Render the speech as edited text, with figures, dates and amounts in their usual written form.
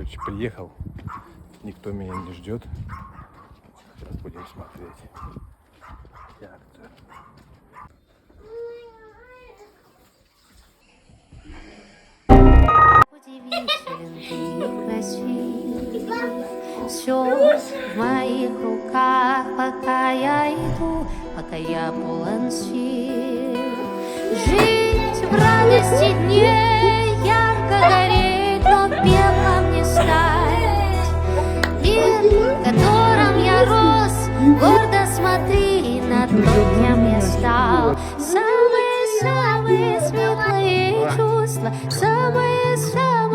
короче, приехал. Никто меня не ждет. Сейчас будем смотреть. Удивителен ты красив. Все в моих руках, пока я иду, пока я полон сил. Жить в радости дней, ярко гореть, но пеплом не стать. Мир, в котором я рос, гордо смотри на то, кем я стал. Самые-самые светлые чувства, самые-самые